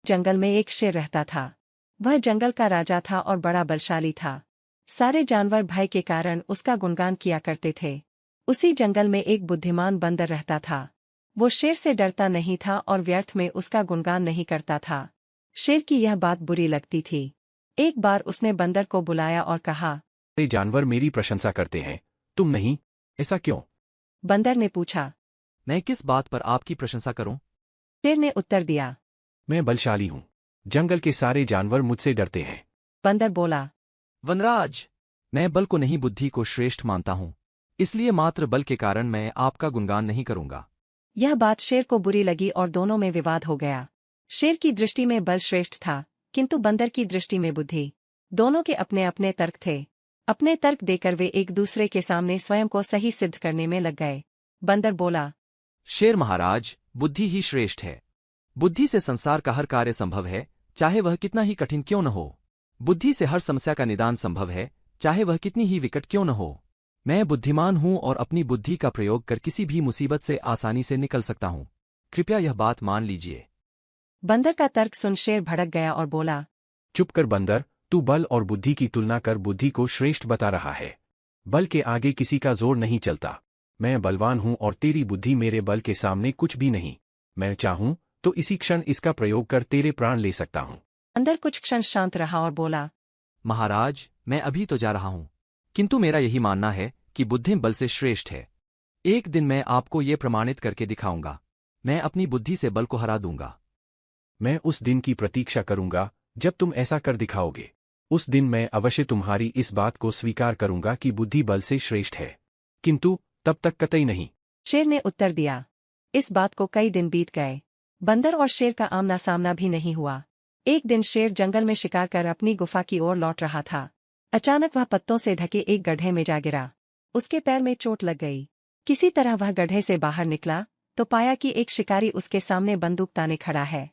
जंगल में एक शेर रहता था। वह जंगल का राजा था और बड़ा बलशाली था। सारे जानवर भय के कारण उसका गुणगान किया करते थे। उसी जंगल में एक बुद्धिमान बंदर रहता था। वो शेर से डरता नहीं था और व्यर्थ में उसका गुणगान नहीं करता था। शेर की यह बात बुरी लगती थी। एक बार उसने बंदर को बुलाया और कहा, ये जानवर मेरी प्रशंसा करते हैं, तुम नहीं, ऐसा क्यों? बंदर ने पूछा। मैं किस बात पर आपकी प्रशंसा करूं? शेर ने उत्तर दिया। मैं बलशाली हूँ। जंगल के सारे जानवर मुझसे डरते हैं। बंदर बोला। वनराज, मैं बल को नहीं बुद्धि को श्रेष्ठ मानता हूं, इसलिए मात्र बल के कारण मैं आपका गुणगान नहीं करूंगा। यह बात शेर को बुरी लगी और दोनों में विवाद हो गया। शेर की दृष्टि में बल श्रेष्ठ था, किंतु बंदर की दृष्टि में बुद्धि। दोनों के अपने अपने तर्क थे। अपने तर्क देकर वे एक दूसरे के सामने स्वयं को सही सिद्ध करने में लग गए। बंदर बोला। शेर महाराज, बुद्धि ही श्रेष्ठ है। बुद्धि से संसार का हर कार्य संभव है, चाहे वह कितना ही कठिन क्यों न हो। बुद्धि से हर समस्या का निदान संभव है, चाहे वह कितनी ही विकट क्यों न हो। मैं बुद्धिमान हूं और अपनी बुद्धि का प्रयोग कर किसी भी मुसीबत से आसानी से निकल सकता हूं। कृपया यह बात मान लीजिए। बंदर का तर्क सुन शेर भड़क गया और बोला। चुप कर बंदर, तू बल और बुद्धि की तुलना कर बुद्धि को श्रेष्ठ बता रहा है। बल के आगे किसी का जोर नहीं चलता। मैं बलवान हूं और तेरी बुद्धि मेरे बल के सामने कुछ भी नहीं। मैं चाहूं तो इसी क्षण इसका प्रयोग कर तेरे प्राण ले सकता हूं। बंदर कुछ क्षण शांत रहा और बोला। महाराज, मैं अभी तो जा रहा हूं, किंतु मेरा यही मानना है कि बुद्धि बल से श्रेष्ठ है। एक दिन मैं आपको ये प्रमाणित करके दिखाऊंगा। मैं अपनी बुद्धि से बल को हरा दूंगा। मैं उस दिन की प्रतीक्षा करूंगा जब तुम ऐसा कर दिखाओगे। उस दिन मैं अवश्य तुम्हारी इस बात को स्वीकार करूंगा कि बुद्धि बल से श्रेष्ठ है, किंतु तब तक कतई नहीं। शेर ने उत्तर दिया। इस बात को कई दिन बीत गए। बंदर और शेर का आमना सामना भी नहीं हुआ। एक दिन शेर जंगल में शिकार कर अपनी गुफा की ओर लौट रहा था। अचानक वह पत्तों से ढके एक गड्ढे में जा गिरा। उसके पैर में चोट लग गई। किसी तरह वह गड्ढे से बाहर निकला तो पाया कि एक शिकारी उसके सामने बंदूक ताने खड़ा है।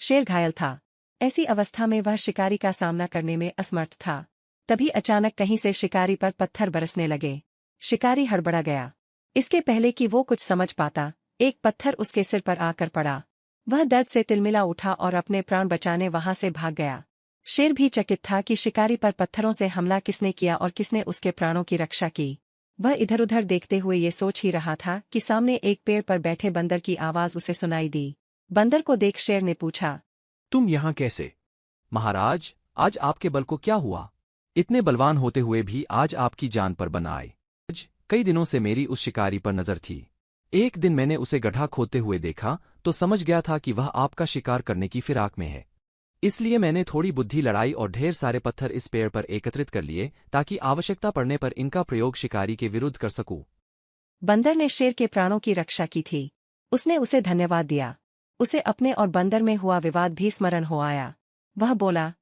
शेर घायल था। ऐसी अवस्था में वह शिकारी का सामना करने में असमर्थ था। तभी अचानक कहीं से शिकारी पर पत्थर बरसने लगे। शिकारी हड़बड़ा गया। इसके पहले कि वो कुछ समझ पाता, एक पत्थर उसके सिर पर आकर पड़ा। वह दर्द से तिलमिला उठा और अपने प्राण बचाने वहां से भाग गया। शेर भी चकित था कि शिकारी पर पत्थरों से हमला किसने किया और किसने उसके प्राणों की रक्षा की। वह इधर उधर देखते हुए ये सोच ही रहा था कि सामने एक पेड़ पर बैठे बंदर की आवाज उसे सुनाई दी। बंदर को देख शेर ने पूछा। तुम यहाँ कैसे? महाराज, आज आपके बल को क्या हुआ? इतने बलवान होते हुए भी आज आपकी जान पर बन आए। आज कई दिनों से मेरी उस शिकारी पर नजर थी। एक दिन मैंने उसे गड्ढा खोदते हुए देखा तो समझ गया था कि वह आपका शिकार करने की फिराक में है। इसलिए मैंने थोड़ी बुद्धि लड़ाई और ढेर सारे पत्थर इस पेड़ पर एकत्रित कर लिए ताकि आवश्यकता पड़ने पर इनका प्रयोग शिकारी के विरुद्ध कर सकूं। बंदर ने शेर के प्राणों की रक्षा की थी। उसने उसे धन्यवाद दिया। उसे अपने और बंदर में हुआ विवाद भी स्मरण हो आया। वह बोला।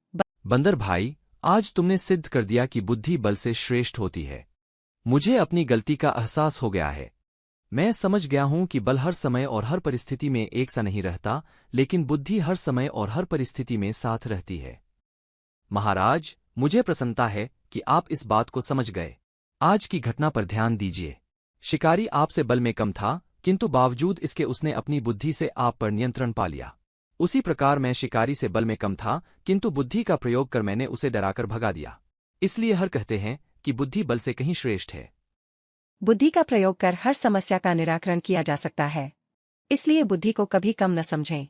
बंदर भाई, आज तुमने सिद्ध कर दिया कि बुद्धि बल से श्रेष्ठ होती है। मुझे अपनी गलती का एहसास हो गया है। मैं समझ गया हूं कि बल हर समय और हर परिस्थिति में एक सा नहीं रहता, लेकिन बुद्धि हर समय और हर परिस्थिति में साथ रहती है। महाराज, मुझे प्रसन्नता है कि आप इस बात को समझ गए। आज की घटना पर ध्यान दीजिए। शिकारी आपसे बल में कम था, किंतु बावजूद इसके उसने अपनी बुद्धि से आप पर नियंत्रण पा लिया। उसी प्रकार मैं शिकारी से बल में कम था, किंतु बुद्धि का प्रयोग कर मैंने उसे डराकर भगा दिया। इसलिए हर कहते हैं कि बुद्धि बल से कहीं श्रेष्ठ है। बुद्धि का प्रयोग कर हर समस्या का निराकरण किया जा सकता है। इसलिए बुद्धि को कभी कम न समझें।